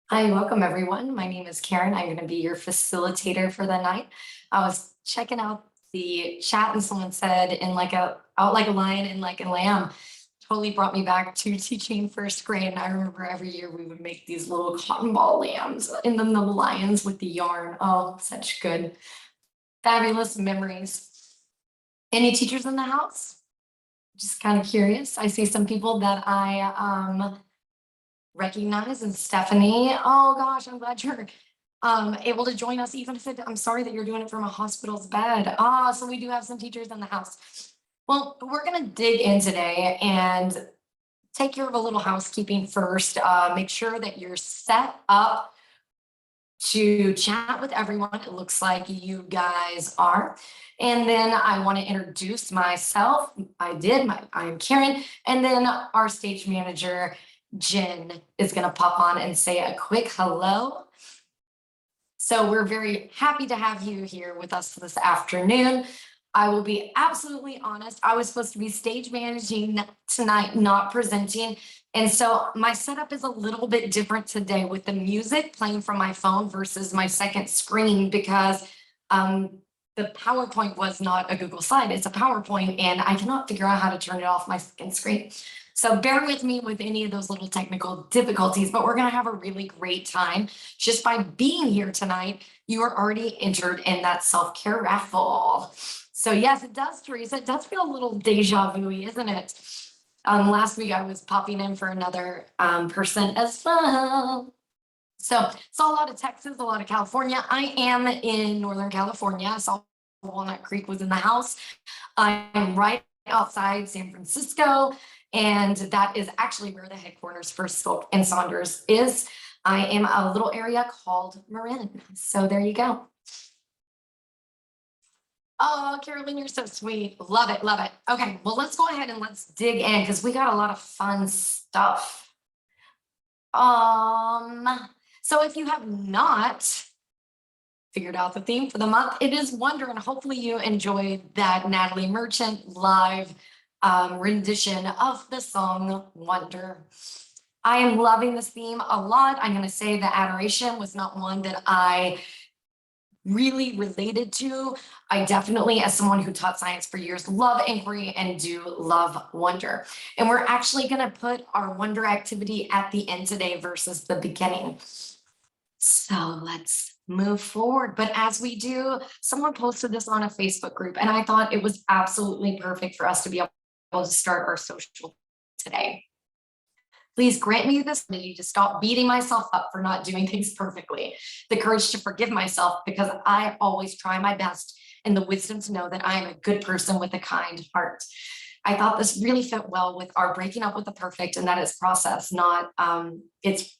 Hi, welcome everyone. My name is Karen. I'm going to be your facilitator for the night. I was checking out the chat and someone said in like a out like a lion and like a lamb. Totally brought me back to teaching first grade. And I remember every year we would make these little cotton ball lambs and then the lions with the yarn. Oh, such good, fabulous memories. Any teachers in the house? Just kind of curious. I see some people that I recognize, and Stephanie. Oh gosh, I'm glad you're able to join us, even if I'm sorry that you're doing it from a hospital's bed. So we do have some teachers in the house. Well, we're gonna dig in today and take care of a little housekeeping first. Make sure that you're set up to chat with everyone. It looks like you guys are. And then I want to introduce myself. I'm Karen. And then our stage manager, Jen, is going to pop on and say a quick hello. So we're very happy to have you here with us this afternoon. I will be absolutely honest. I was supposed to be stage managing tonight, not presenting. And so my setup is a little bit different today with the music playing from my phone versus my second screen because the PowerPoint was not a Google slide. It's a PowerPoint and I cannot figure out how to turn it off my second screen. So bear with me with any of those little technical difficulties, but we're going to have a really great time. Just by being here tonight, you are already entered in that self-care raffle. So yes, it does, Teresa. It does feel a little deja vu, isn't it? Last week I was popping in for another person as well. So saw a lot of Texas, a lot of California. I am in Northern California. I saw Walnut Creek was in the house. I'm right outside San Francisco, and that is actually where the headquarters for Skulk and Saunders is. I am a little area called Marin. So there you go. Oh, Carolyn, you're so sweet. Love it, love it. Okay, well, let's go ahead and let's dig in because we got a lot of fun stuff. Um, so if you have not figured out the theme for the month, it is Wonder, and hopefully you enjoyed that Natalie Merchant live rendition of the song Wonder. I am loving this theme a lot. I'm going to say the adoration was not one that I really related to. I definitely, as someone who taught science for years, love inquiry and do love wonder. And we're actually going to put our wonder activity at the end today versus the beginning. So let's move forward. But as we do, someone posted this on a Facebook group, and I thought it was absolutely perfect for us to be able to start our social today. Please grant me this ability to stop beating myself up for not doing things perfectly, the courage to forgive myself because I always try my best, and the wisdom to know that I am a good person with a kind heart. I thought this really fit well with our breaking up with the perfect, and that is process, not it's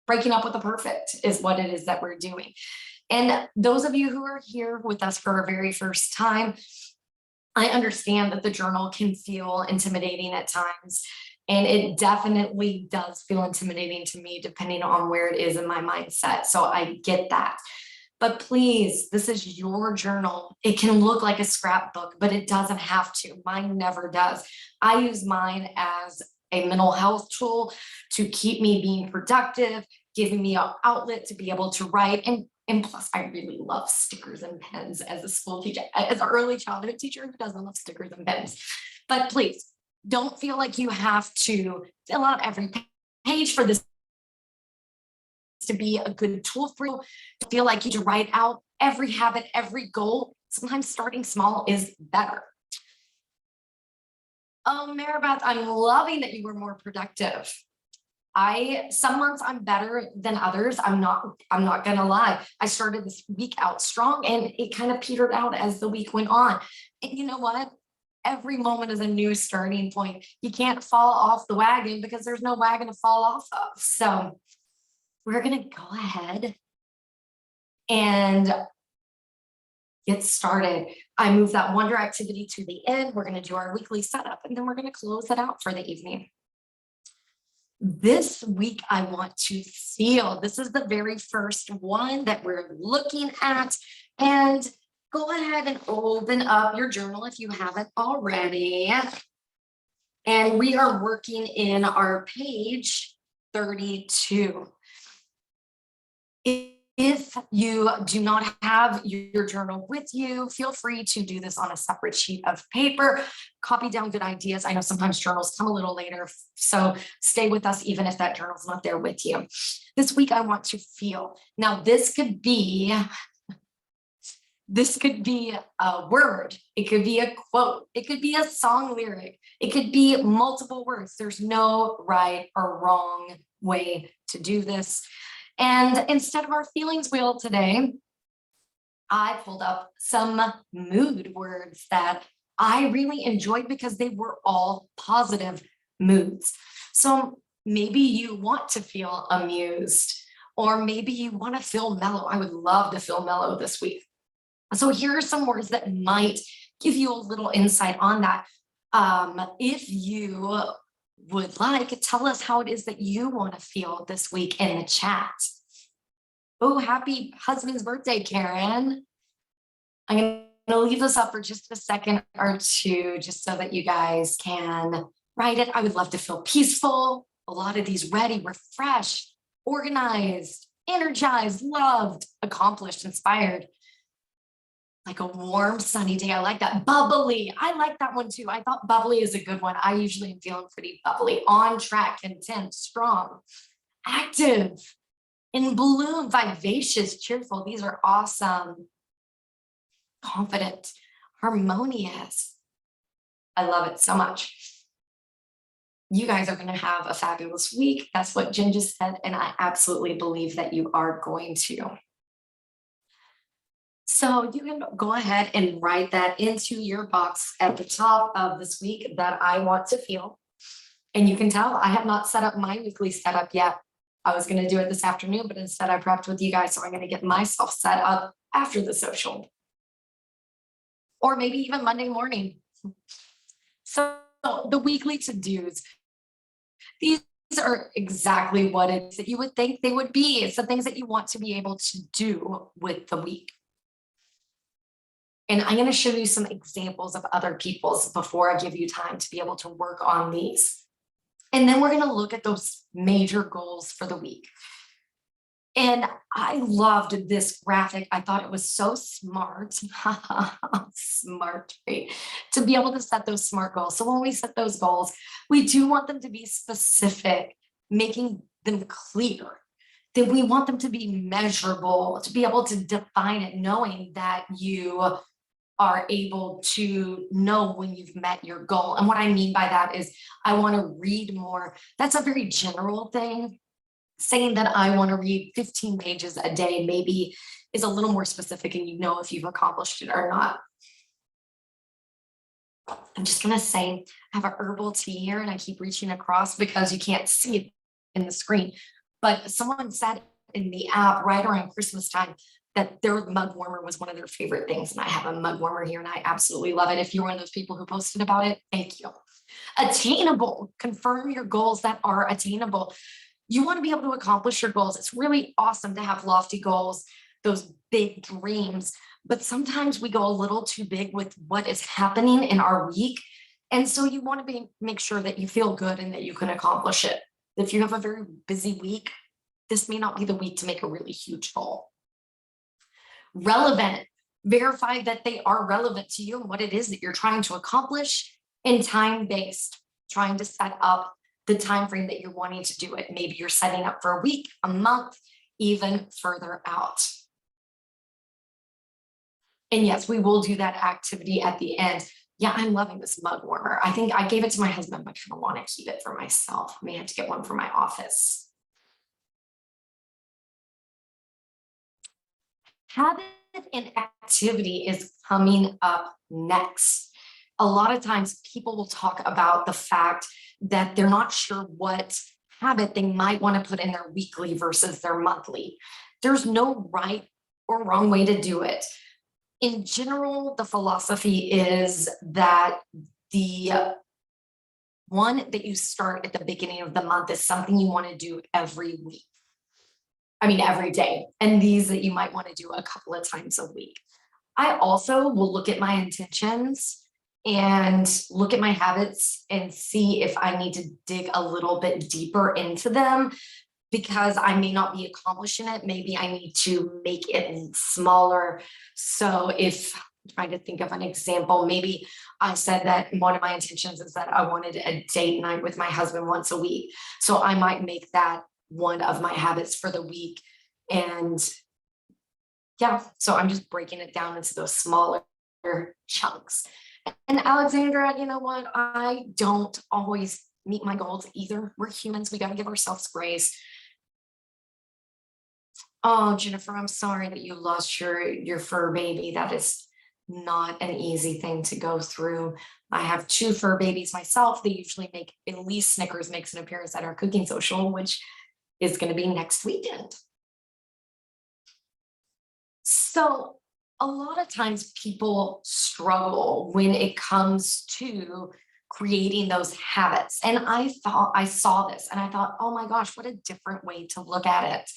breaking up with the perfect is what it is that we're doing. And those of you who are here with us for our very first time, I understand that the journal can feel intimidating at times. And it definitely does feel intimidating to me, depending on where it is in my mindset. So I get that. But please, this is your journal. It can look like a scrapbook, but it doesn't have to. Mine never does. I use mine as a mental health tool to keep me being productive, giving me an outlet to be able to write. And plus, I really love stickers and pens as a school teacher, as an early childhood teacher who doesn't love stickers and pens. But please, don't feel like you have to fill out every page for this to be a good tool for you. Don't feel like you need to write out every habit, every goal. Sometimes starting small is better. Oh, Maribeth, I'm loving that you were more productive. Some months I'm better than others. I'm not gonna lie. I started this week out strong and it kind of petered out as the week went on. And you know what? Every moment is a new starting point. You can't fall off the wagon because there's no wagon to fall off of. So we're gonna go ahead and get started. I move that wonder activity to the end. We're gonna do our weekly setup and then we're gonna close it out for the evening. This week, I want to feel. This is the very first one that we're looking at. And go ahead and open up your journal if you haven't already. And we are working in our page 32. If you do not have your journal with you, feel free to do this on a separate sheet of paper, copy down good ideas. I know sometimes journals come a little later, so stay with us even if that journal's not there with you. This week, I want to feel. Now, this could be a word, it could be a quote, it could be a song lyric, it could be multiple words. There's no right or wrong way to do this. And instead of our feelings wheel today, I pulled up some mood words that I really enjoyed because they were all positive moods. So maybe you want to feel amused, or maybe you want to feel mellow. I would love to feel mellow this week. So here are some words that might give you a little insight on that. If you would like, tell us how it is that you want to feel this week in the chat. Oh, happy husband's birthday, Karen. I'm going to leave this up for just a second or two, just so that you guys can write it. I would love to feel peaceful. A lot of these ready, refreshed, organized, energized, loved, accomplished, inspired. Like a warm, sunny day. I like that. Bubbly. I like that one too. I thought bubbly is a good one. I usually am feeling pretty bubbly. On track, content, strong, active, in bloom, vivacious, cheerful. These are awesome. Confident, harmonious. I love it so much. You guys are going to have a fabulous week. That's what Jen just said. And I absolutely believe that you are going to. So you can go ahead and write that into your box at the top of this week that I want to feel. And you can tell I have not set up my weekly setup yet. I was going to do it this afternoon, but instead I prepped with you guys. So I'm going to get myself set up after the social. Or maybe even Monday morning. So the weekly to-dos, these are exactly what it is that you would think they would be. It's the things that you want to be able to do with the week. And I'm going to show you some examples of other people's before I give you time to be able to work on these. And then we're going to look at those major goals for the week. And I loved this graphic. I thought it was so smart, smart, right? To be able to set those SMART goals. So when we set those goals, we do want them to be specific, making them clear. That we want them to be measurable, to be able to define it, knowing that you are able to know when you've met your goal. And what I mean by that is I want to read more. That's a very general thing. Saying that I want to read 15 pages a day maybe is a little more specific, and you know if you've accomplished it or not. I'm just going to say I have a herbal tea here and I keep reaching across because you can't see it in the screen. But someone said in the app right around Christmas time that their mug warmer was one of their favorite things. And I have a mug warmer here and I absolutely love it. If you're one of those people who posted about it, thank you. Attainable. Confirm your goals that are attainable. You want to be able to accomplish your goals. It's really awesome to have lofty goals, those big dreams, but sometimes we go a little too big with what is happening in our week. And so you want to make sure that you feel good and that you can accomplish it. If you have a very busy week, this may not be the week to make a really huge goal. Relevant. Verify that they are relevant to you and what it is that you're trying to accomplish. And time-based, trying to set up the time frame that you're wanting to do it. Maybe you're setting up for a week, a month, even further out. And yes, we will do that activity at the end. Yeah, I'm loving this mug warmer. I think I gave it to my husband, but I kind of want to keep it for myself. I may have to get one for my office. Habit and activity is coming up next. A lot of times people will talk about the fact that they're not sure what habit they might want to put in their weekly versus their monthly. There's no right or wrong way to do it. In general, the philosophy is that the one that you start at the beginning of the month is something you want to do every week. I mean, every day. And these that you might want to do a couple of times a week. I also will look at my intentions and look at my habits and see if I need to dig a little bit deeper into them. because I may not be accomplishing it, maybe I need to make it smaller. So if I'm trying to think of an example, maybe I said that one of my intentions is that I wanted a date night with my husband once a week. So I might make that one of my habits for the week. And yeah, so I'm just breaking it down into those smaller chunks. And Alexandra, you know what? I don't always meet my goals either. We're humans. We got to give ourselves grace. Oh, Jennifer, I'm sorry that you lost your fur baby. That is not an easy thing to go through. I have two fur babies myself. They usually make, at least Snickers makes an appearance at our cooking social, which is going to be next weekend. So a lot of times people struggle when it comes to creating those habits. And I saw this and I thought, oh my gosh, what a different way to look at it.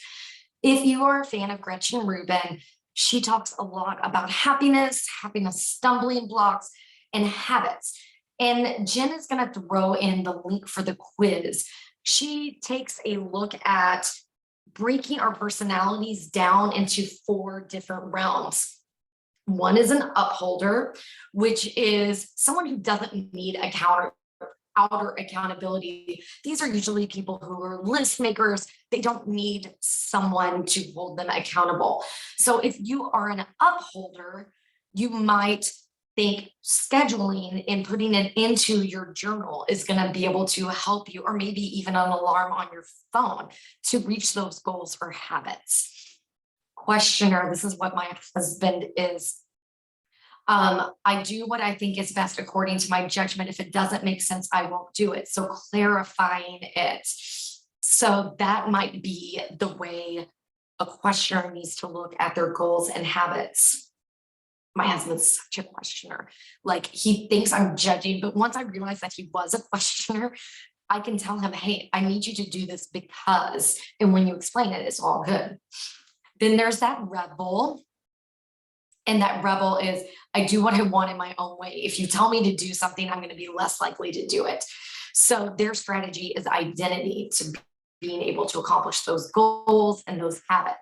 If you are a fan of Gretchen Rubin, she talks a lot about happiness, happiness stumbling blocks, and habits. And Jen is going to throw in the link for the quiz. She takes a look at breaking our personalities down into 4 different realms. One is an upholder, which is someone who doesn't need outer accountability. These are usually people who are list makers. They don't need someone to hold them accountable. So if you are an upholder, you might think scheduling and putting it into your journal is going to be able to help you, or maybe even an alarm on your phone to reach those goals or habits. Questioner, this is what my husband is. I do what I think is best according to my judgment. If it doesn't make sense, I won't do it. So clarifying it. So that might be the way a questioner needs to look at their goals and habits. My husband's such a questioner. Like, he thinks I'm judging, but once I realized that he was a questioner, I can tell him, hey, I need you to do this because, and when you explain it, it's all good. Then there's that rebel. And that rebel is, I do what I want in my own way. If you tell me to do something, I'm going to be less likely to do it. So their strategy is identity to being able to accomplish those goals and those habits.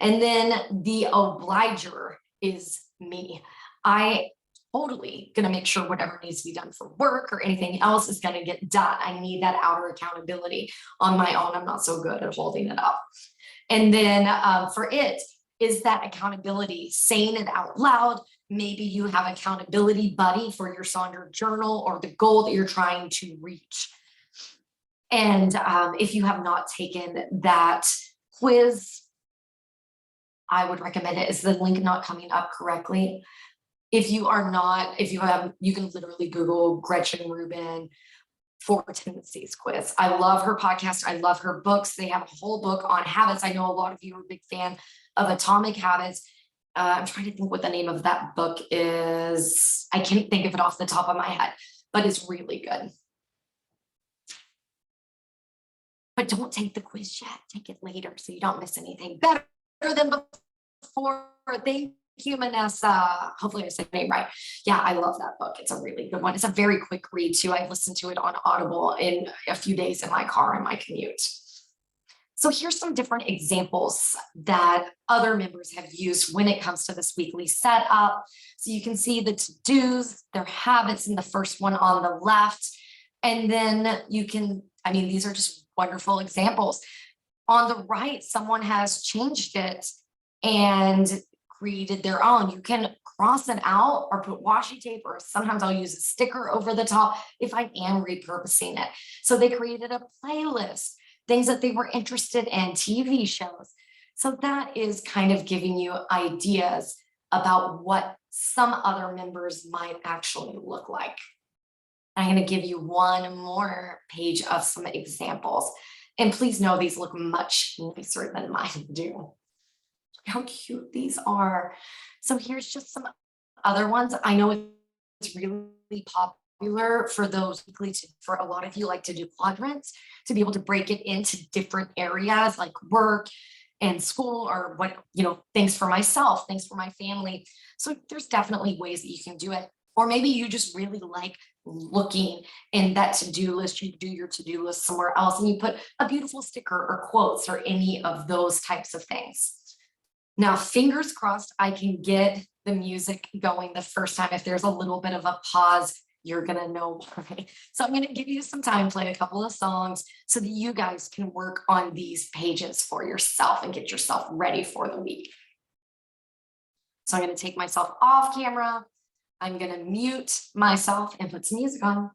And then the obliger is me. I totally going to make sure whatever needs to be done for work or anything else is going to get done. I need that outer accountability. On my own, I'm not so good at holding it up. And then for it is that accountability, saying it out loud. Maybe you have accountability buddy for your Sonder journal or the goal that you're trying to reach. And if you have not taken that quiz, I would recommend it. Is the link not coming up correctly? If you are not, if you have, you can literally Google Gretchen Rubin 4 Tendencies quiz. I love her podcast. I love her books. They have a whole book on habits. I know a lot of you are a big fan of Atomic Habits. I'm trying to think what the name of that book is. I can't think of it off the top of my head, but it's really good. But don't take the quiz yet. Take it later so you don't miss anything. Better than before. Thank you, Vanessa. Hopefully I said the name right. Yeah, I love that book. It's a really good one. It's a very quick read too. I listened to it on Audible in a few days in my car in my commute. So here's some different examples that other members have used when it comes to this weekly setup. So you can see the to-dos, their habits in the first one on the left. And then you can, I mean, these are just wonderful examples. On the right, someone has changed it and created their own. You can cross it out or put washi tape, or sometimes I'll use a sticker over the top if I am repurposing it. So they created a playlist, things that they were interested in, TV shows. So that is kind of giving you ideas about what some other members might actually look like. I'm going to give you one more page of some examples. And please know these look much nicer than mine do. How cute these are. So here's just some other ones. I know it's really popular for those weekly, for a lot of you like to do quadrants, to be able to break it into different areas like work and school, or what, you know, things for myself, things for my family. So there's definitely ways that you can do it. Or maybe you just really like looking in that to-do list, you do your to-do list somewhere else and you put a beautiful sticker or quotes or any of those types of things. Now, fingers crossed, I can get the music going the first time. If there's a little bit of a pause, you're gonna know why. So I'm gonna give you some time, play a couple of songs so that you guys can work on these pages for yourself and get yourself ready for the week. So I'm gonna take myself off camera. I'm gonna mute myself and put some music on.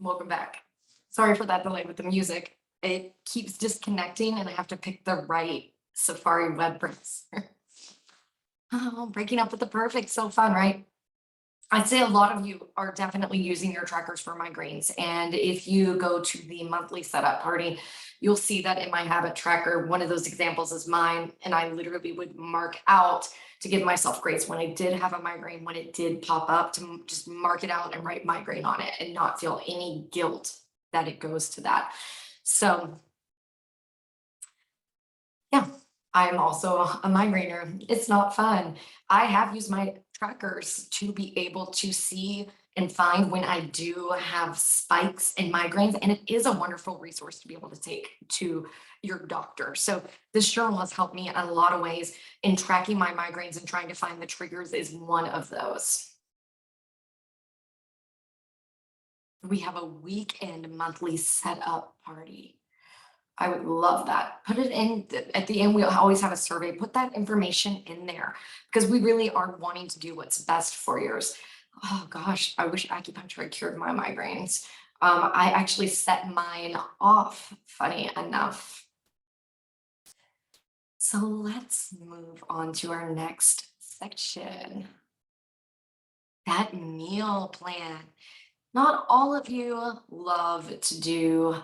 Welcome back. Sorry for that delay with the music. It keeps disconnecting and I have to pick the right Safari web browser. Oh, breaking up with the perfect, so fun, right? I'd say a lot of you are definitely using your trackers for migraines. And if you go to the monthly setup party, you'll see that in my habit tracker, one of those examples is mine. And I literally would mark out to give myself grace when I did have a migraine, when it did pop up, to just mark it out and write migraine on it and not feel any guilt that it goes to that. So yeah, I'm also a migrainer. It's not fun. I have used my trackers to be able to see and find when I do have spikes in migraines, and it is a wonderful resource to be able to take to your doctor. So this journal has helped me in a lot of ways in tracking my migraines, and trying to find the triggers is one of those. We have a weekend monthly setup party. I would love that. Put it in at the end. We always have a survey. Put that information in there because we really are wanting to do what's best for yours. Oh gosh, I wish acupuncture had cured my migraines. I actually set mine off, funny enough. So let's move on to our next section. That meal plan. Not all of you love to do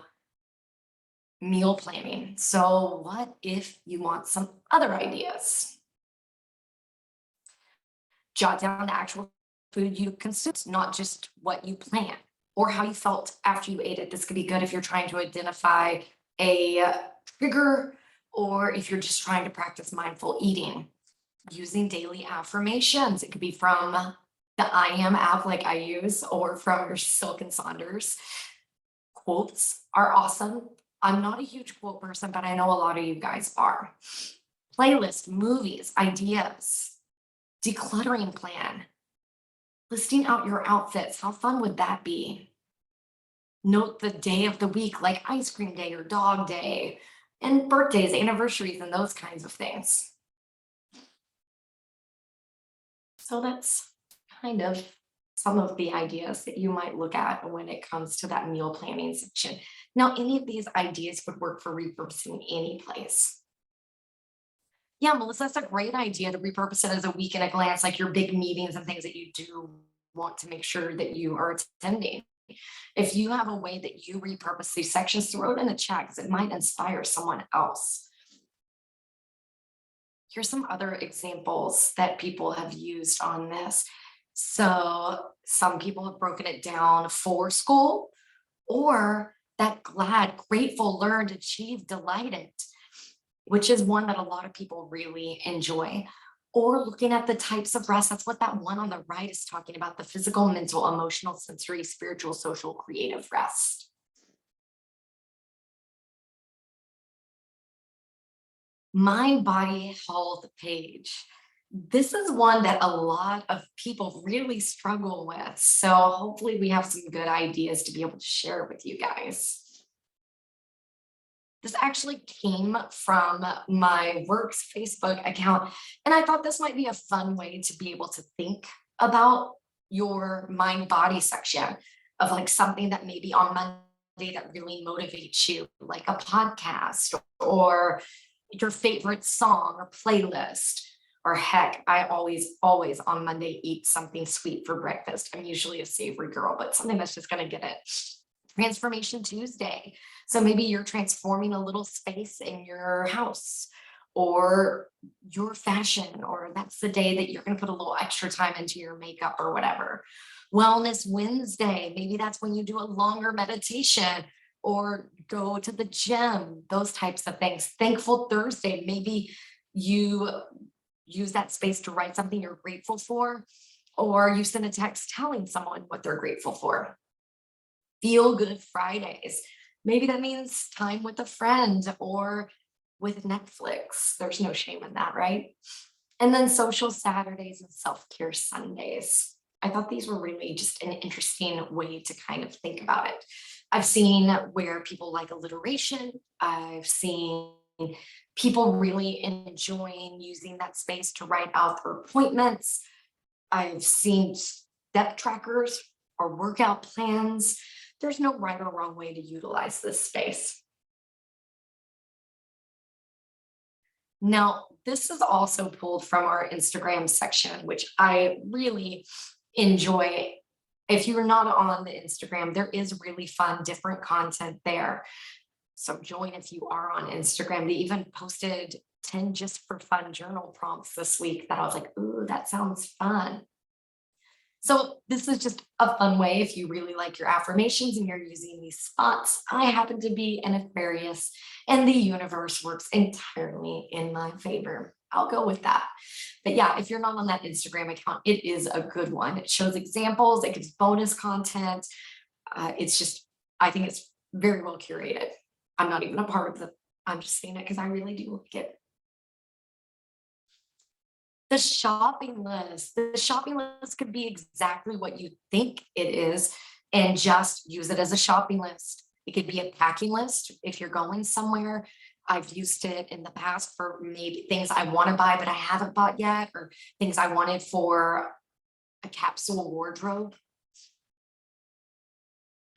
meal planning. So, what if you want some other ideas? Jot down the actual food you consume, not just what you plan or how you felt after you ate it. This could be good if you're trying to identify a trigger, or if you're just trying to practice mindful eating. Using daily affirmations. It could be from the I Am app, like I use, or from your Silk and Saunders. Quotes are awesome. I'm not a huge quote person, but I know a lot of you guys are. Playlist, movies, ideas, decluttering plan, listing out your outfits. How fun would that be? Note the day of the week, like ice cream day or dog day, and birthdays, anniversaries, and those kinds of things. So that's kind of some of the ideas that you might look at when it comes to that meal planning section. Now, any of these ideas would work for repurposing any place. Yeah, Melissa, that's a great idea to repurpose it as a week in a glance, like your big meetings and things that you do want to make sure that you are attending. If you have a way that you repurpose these sections, throw it in the chat because it might inspire someone else. Here's some other examples that people have used on this. So some people have broken it down for school, or that glad, grateful, learned, achieved, delighted, which is one that a lot of people really enjoy. Or looking at the types of rest. That's what that one on the right is talking about: the physical, mental, emotional, sensory, spiritual, social, creative rest. Mind body health page. This is one that a lot of people really struggle with. So hopefully we have some good ideas to be able to share with you guys. This actually came from my work's Facebook account, and I thought this might be a fun way to be able to think about your mind body section of like something that maybe on Monday that really motivates you, like a podcast or your favorite song or playlist. Or heck, I always on Monday eat something sweet for breakfast. I'm usually a savory girl, but something that's just going to get it. Transformation Tuesday. So maybe you're transforming a little space in your house or your fashion, or that's the day that you're going to put a little extra time into your makeup or whatever. Wellness Wednesday. Maybe that's when you do a longer meditation or go to the gym, those types of things. Thankful Thursday. Maybe you use that space to write something you're grateful for, or you send a text telling someone what they're grateful for. Feel Good Fridays. Maybe that means time with a friend or with Netflix. There's no shame in that, right? And then Social Saturdays and Self Care Sundays. I thought these were really just an interesting way to kind of think about it. I've seen where people like alliteration. I've seen people really enjoying using that space to write out their appointments. I've seen step trackers or workout plans. There's no right or wrong way to utilize this space. Now, this is also pulled from our Instagram section, which I really enjoy. If you're not on the Instagram, there is really fun, different content there. So join if you are on Instagram. They even posted 10 just for fun journal prompts this week that I was like, ooh, that sounds fun. So this is just a fun way if you really like your affirmations and you're using these spots. I happen to be an Aquarius and the universe works entirely in my favor. I'll go with that. But yeah, if you're not on that Instagram account, it is a good one. It shows examples, it gives bonus content. It's just, I think it's very well curated. I'm not even a part of the, I'm just saying it because I really do like it. The shopping list. The shopping list could be exactly what you think it is and just use it as a shopping list. It could be a packing list if you're going somewhere. I've used it in the past for maybe things I want to buy, but I haven't bought yet, or things I wanted for a capsule wardrobe.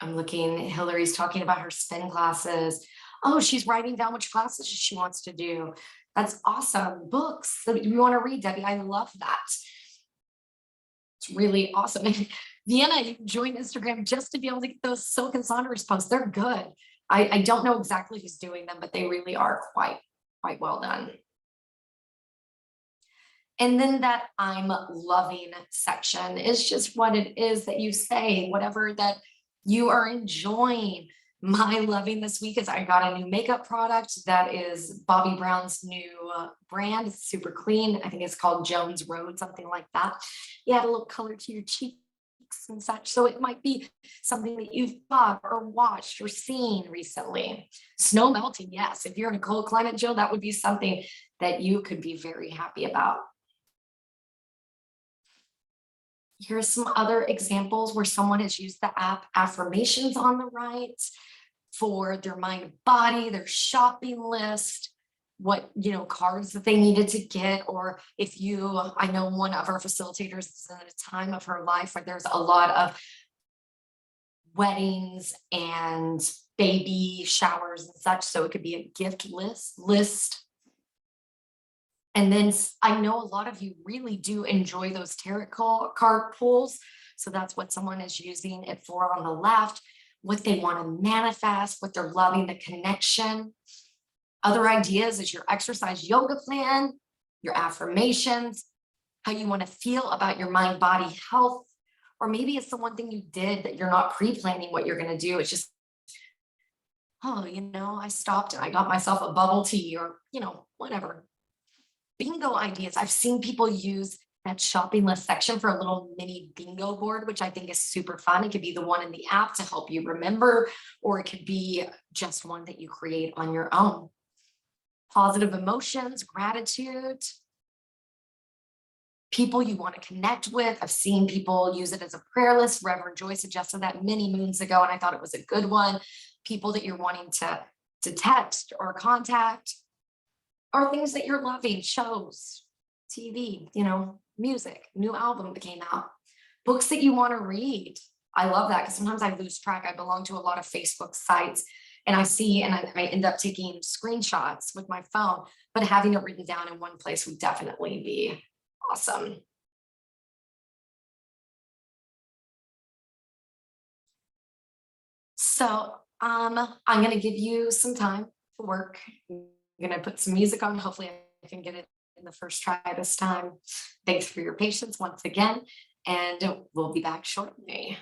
I'm looking, Hillary's talking about her spin classes. Oh, she's writing down which classes she wants to do. That's awesome. Books that you want to read, Debbie. I love that. It's really awesome. And Vienna, you joined Instagram just to be able to get those Silk and Saunders posts. They're good. I don't know exactly who's doing them, but they really are quite well done. And then that I'm loving section is just what it is that you say, whatever that you are enjoying. My loving this week is I got a new makeup product that is Bobbi Brown's new brand. It's super clean. I think it's called Jones Road, something like that. You add a little color to your cheeks and such. So it might be something that you've bought or watched or seen recently. Snow melting, yes. If you're in a cold climate, Jill, that would be something that you could be very happy about. Here's some other examples where someone has used the app affirmations on the right for their mind body, their shopping list, what cards that they needed to get, or if I know one of our facilitators is in a time of her life where there's a lot of weddings and baby showers and such, so it could be a gift list. And then I know a lot of you really do enjoy those tarot card pulls. So that's what someone is using it for on the left, what they want to manifest, what they're loving, the connection. Other ideas is your exercise yoga plan, your affirmations, how you want to feel about your mind, body, health, or maybe it's the one thing you did that you're not pre-planning what you're going to do. It's just, oh, I stopped and I got myself a bubble tea or, whatever. Bingo ideas. I've seen people use that shopping list section for a little mini bingo board, which I think is super fun. It could be the one in the app to help you remember, or it could be just one that you create on your own. Positive emotions, gratitude, people you want to connect with. I've seen people use it as a prayer list. Reverend Joy suggested that many moons ago, and I thought it was a good one. People that you're wanting to text or contact, or things that you're loving, shows, TV, music, new album that came out, books that you want to read. I love that because sometimes I lose track. I belong to a lot of Facebook sites and I see, and I end up taking screenshots with my phone, but having it written down in one place would definitely be awesome. So I'm going to give you some time to work. I'm going to put some music on. Hopefully I can get it in the first try this time. Thanks for your patience once again, and we'll be back shortly.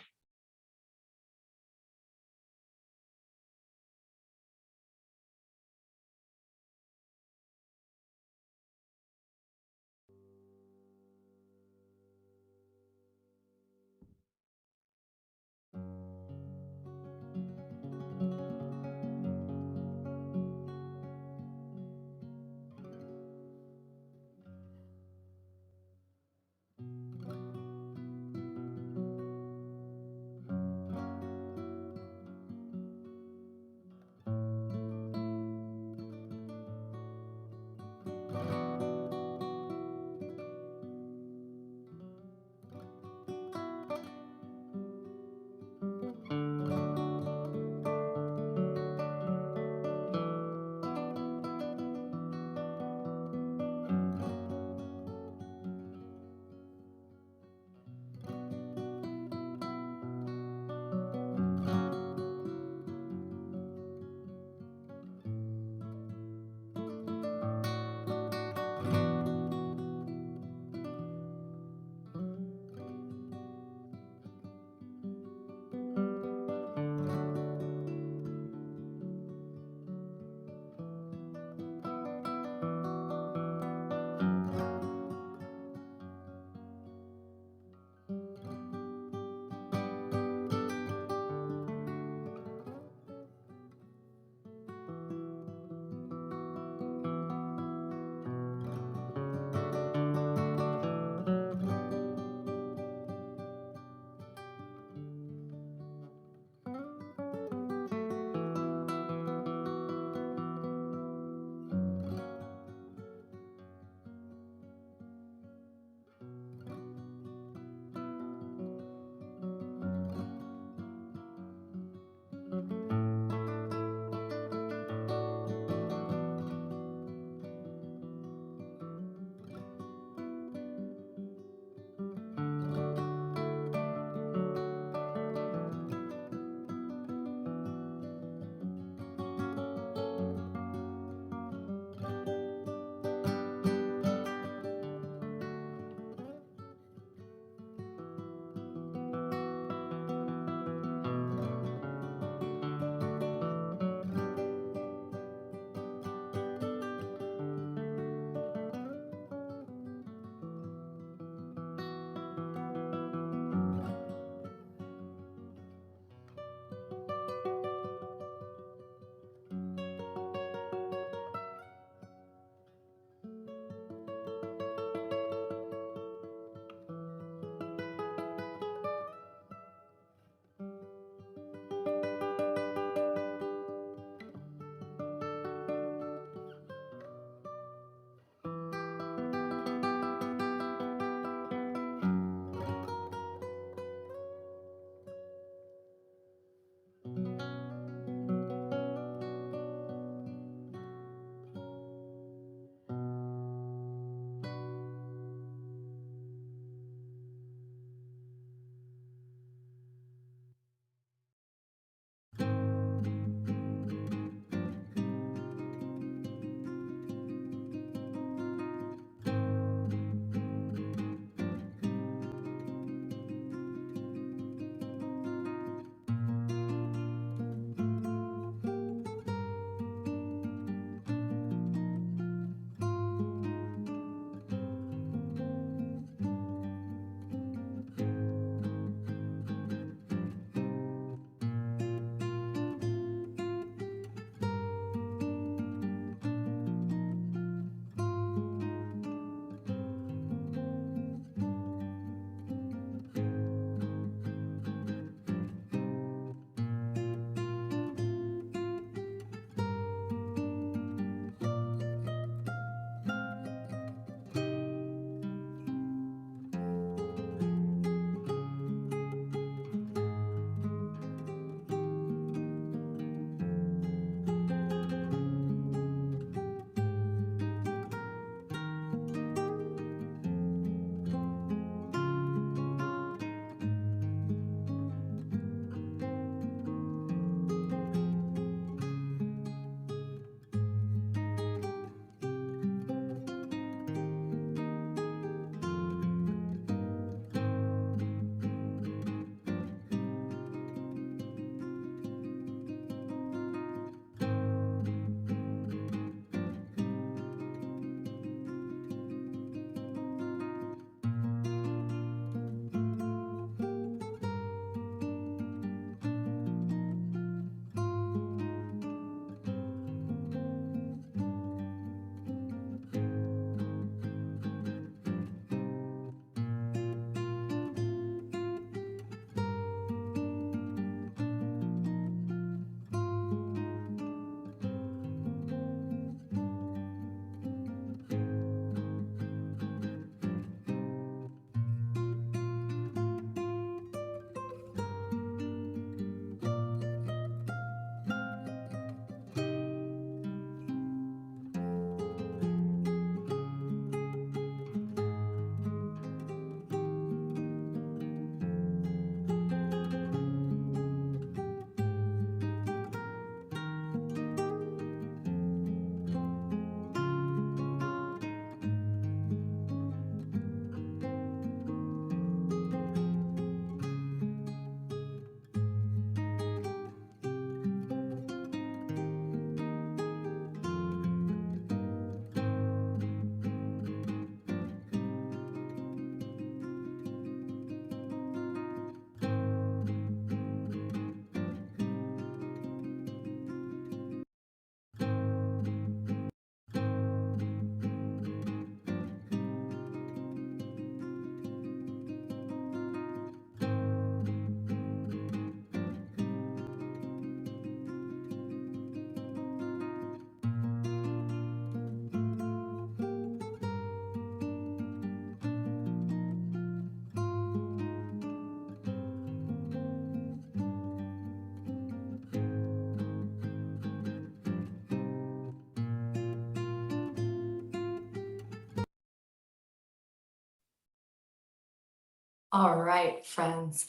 All right, friends.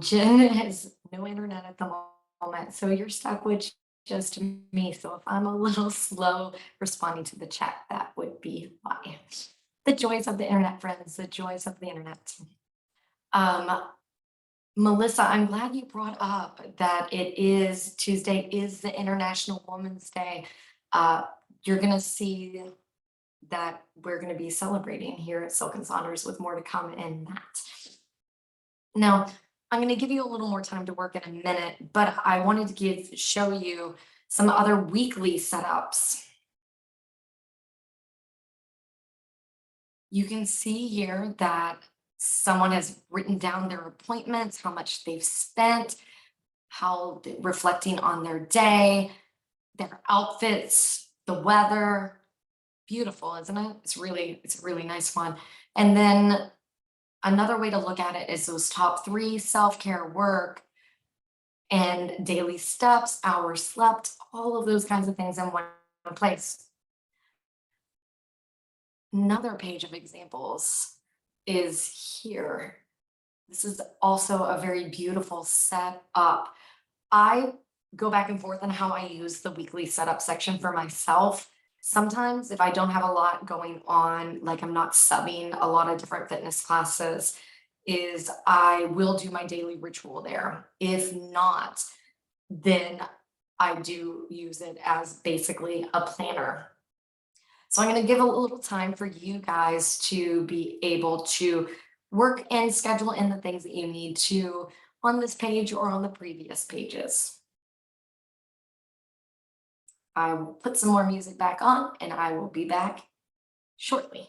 Jen has no internet at the moment, so you're stuck with just me. So if I'm a little slow responding to the chat, that would be why. The joys of the internet, friends, the joys of the internet. Um, Melissa, I'm glad you brought up that it is Tuesday is the International Women's Day. Uh, you're gonna see that we're gonna be celebrating here at Silk and Saunders with more to come in that. Now, I'm gonna give you a little more time to work in a minute, but I wanted to show you some other weekly setups. You can see here that someone has written down their appointments, how much they've spent, reflecting on their day, their outfits, the weather. Beautiful, isn't it? It's a really nice one. And then another way to look at it is those top three self-care work and daily steps, hours slept, all of those kinds of things in one place. Another page of examples is here. This is also a very beautiful setup. I go back and forth on how I use the weekly setup section for myself. Sometimes, if I don't have a lot going on, like I'm not subbing a lot of different fitness classes, is I will do my daily ritual there. If not, then I do use it as basically a planner. So I'm going to give a little time for you guys to be able to work and schedule in the things that you need to on this page or on the previous pages. I will put some more music back on and I will be back shortly.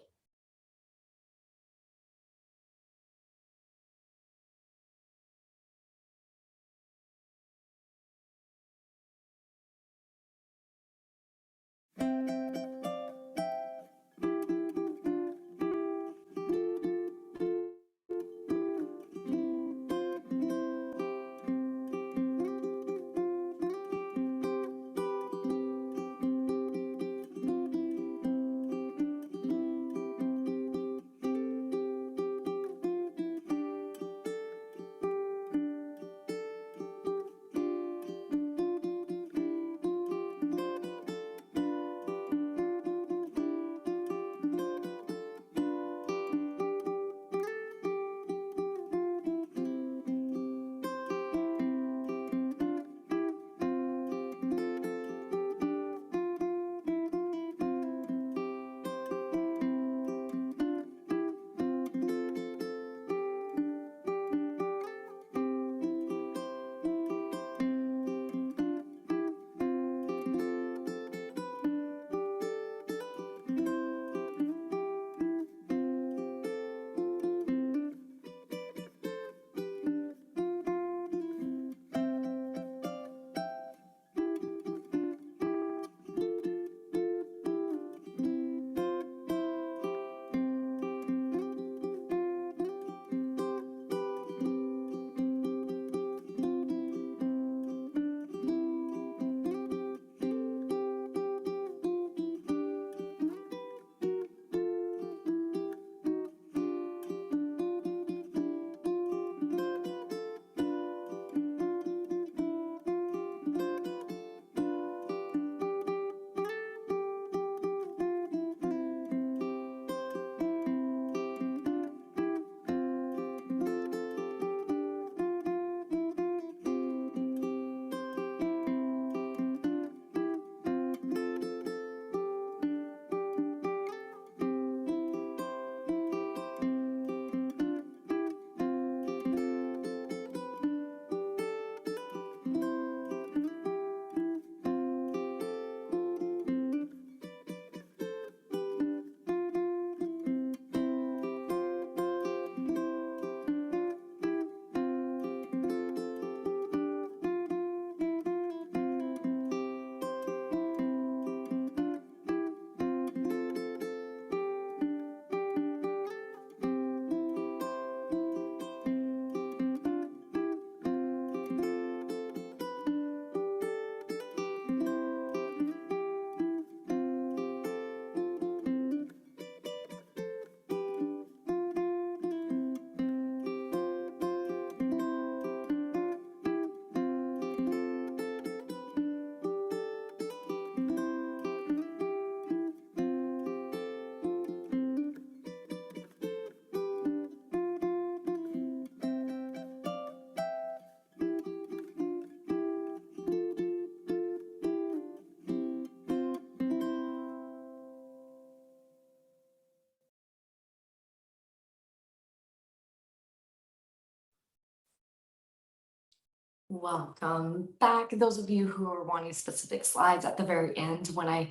Welcome back. Those of you who are wanting specific slides at the very end, when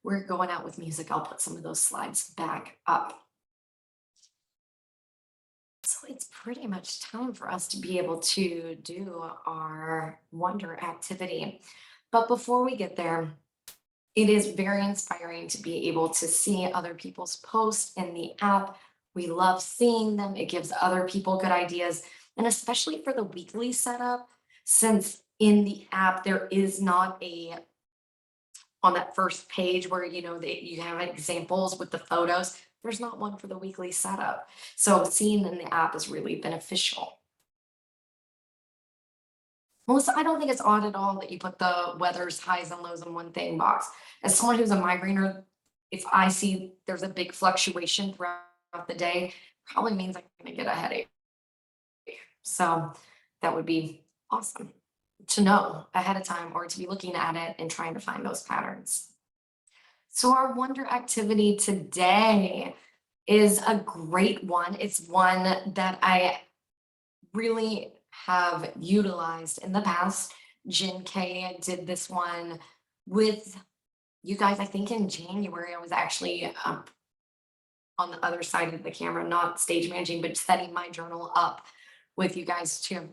we're going out with music, I'll put some of those slides back up. So it's pretty much time for us to be able to do our wonder activity. But before we get there, it is very inspiring to be able to see other people's posts in the app. We love seeing them. It gives other people good ideas. And especially for the weekly setup, since in the app there is not a on that first page where you have examples with the photos, there's not one for the weekly setup. So seeing in the app is really beneficial. Melissa, I don't think it's odd at all that you put the weather's highs and lows in one thing box. As someone who's a migrainer, if I see there's a big fluctuation throughout the day, probably means I'm going to get a headache. So that would be awesome to know ahead of time or to be looking at it and trying to find those patterns. So our wonder activity today is a great one. It's one that I really have utilized in the past. Jen K did this one with you guys, I think in January. I was actually on the other side of the camera, not stage managing, but setting my journal up with you guys too.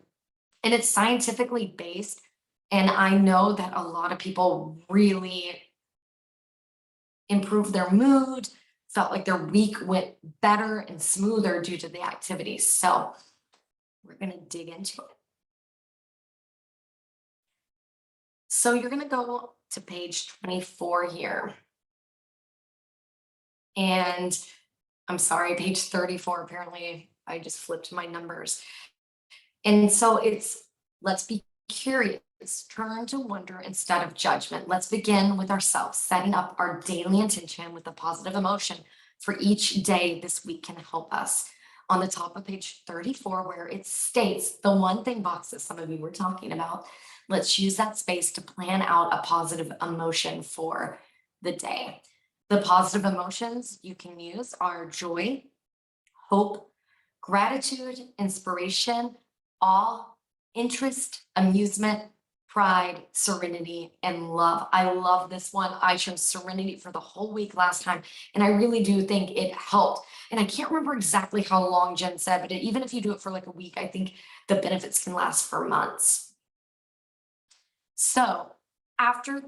And it's scientifically based. And I know that a lot of people really improved their mood, felt like their week went better and smoother due to the activity. So we're going to dig into it. So you're going to go to page 24 here. And I'm sorry, page 34. Apparently, I just flipped my numbers. And so it's let's be curious, turn to wonder instead of judgment. Let's begin with ourselves, setting up our daily intention with a positive emotion for each day this week can help us. On the top of page 34, where it states the one thing box that some of you were talking about, let's use that space to plan out a positive emotion for the day. The positive emotions you can use are joy, hope, gratitude, inspiration, awe, interest, amusement, pride, serenity, and love. I love this one. I chose serenity for the whole week last time, and I really do think it helped. And I can't remember exactly how long Jen said, but even if you do it for like a week, I think the benefits can last for months. So after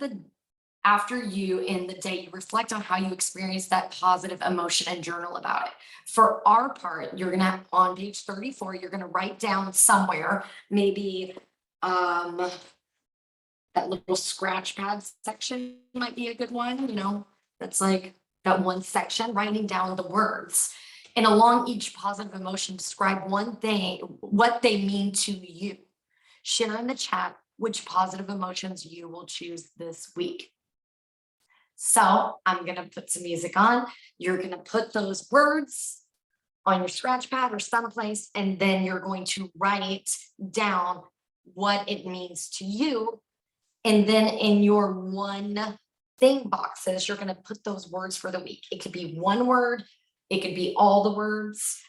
you in the day, you reflect on how you experienced that positive emotion and journal about it. For our part, you're gonna on page 34, you're gonna write down somewhere, maybe that little scratch pad section might be a good one, that's like that one section, writing down the words. And along each positive emotion, describe one thing, what they mean to you. Share in the chat which positive emotions you will choose this week. So I'm going to put some music on. You're going to put those words on your scratch pad or someplace, and then you're going to write down what it means to you. And then in your one thing boxes, you're going to put those words for the week. It could be one word. It could be all the words,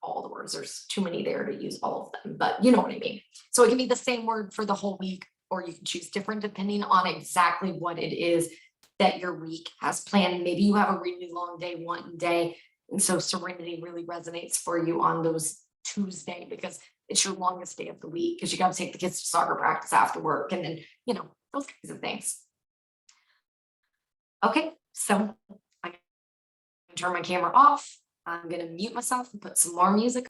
all the words, there's too many there to use all of them, but you know what I mean. So it can be the same word for the whole week, or you can choose different depending on exactly what it is that your week has planned. Maybe you have a really long day one day, and so serenity really resonates for you on those Tuesday because it's your longest day of the week because you got to take the kids to soccer practice after work and then, those kinds of things. Okay, so I can turn my camera off. I'm going to mute myself and put some more music.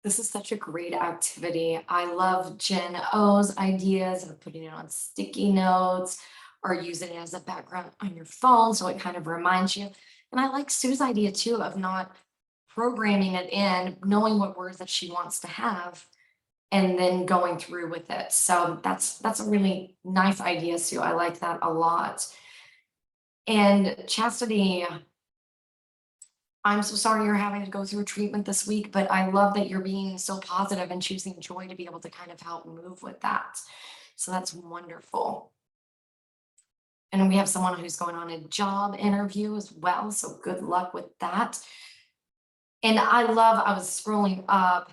This is such a great activity. I love Jen O's ideas of putting it on sticky notes or using it as a background on your phone so it kind of reminds you. And I like Sue's idea too of not programming it in, knowing what words that she wants to have, and then going through with it. So that's a really nice idea, Sue. I like that a lot. And Chastity, I'm so sorry you're having to go through treatment this week, but I love that you're being so positive and choosing joy to be able to kind of help move with that. So that's wonderful. And we have someone who's going on a job interview as well. So good luck with that. And I was scrolling up.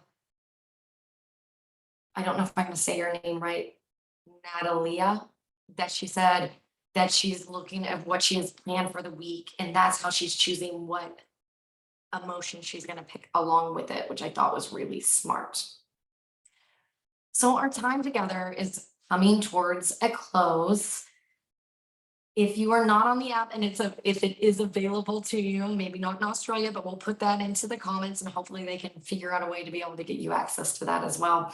I don't know if I'm going to say your name right, Natalia, that she said that she's looking at what she has planned for the week. And that's how she's choosing what emotion she's going to pick along with it, which I thought was really smart. So our time together is coming towards a close. If you are not on the app and if it is available to you, maybe not in Australia, but we'll put that into the comments and hopefully they can figure out a way to be able to get you access to that as well.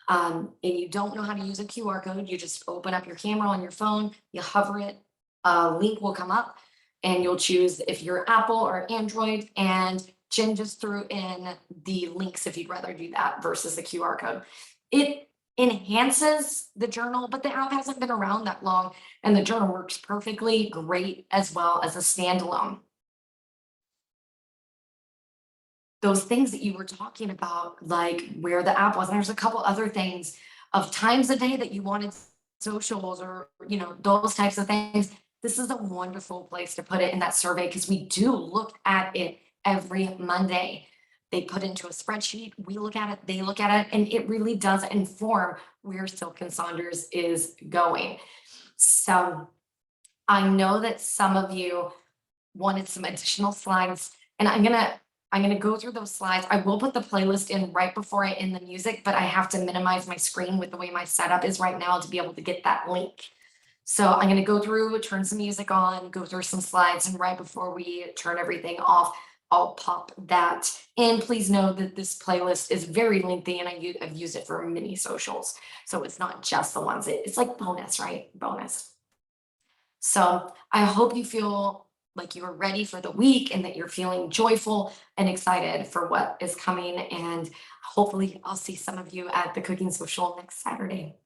And you don't know how to use a QR code, you just open up your camera on your phone, you hover it, a link will come up and you'll choose if you're Apple or Android. And Jen just threw in the links if you'd rather do that versus the QR code. It enhances the journal, but the app hasn't been around that long and the journal works perfectly great as well as a standalone. Those things that you were talking about, like where the app was, and there's a couple other things of times a day that you wanted socials or, those types of things. This is a wonderful place to put it in that survey because we do look at it every Monday. They put into a spreadsheet, we look at it, they look at it, and it really does inform where Silk and Saunders is going. So I know that some of you wanted some additional slides, and I'm gonna go through those slides. I will put the playlist in right before I end the music, but I have to minimize my screen with the way my setup is right now to be able to get that link. So I'm gonna go through, turn some music on, go through some slides, and right before we turn everything off, I'll pop that. And please know that this playlist is very lengthy and I've used it for many socials. So it's not just the ones, it's like bonus, right? Bonus. So I hope you feel like you are ready for the week and that you're feeling joyful and excited for what is coming. And hopefully I'll see some of you at the cooking social next Saturday.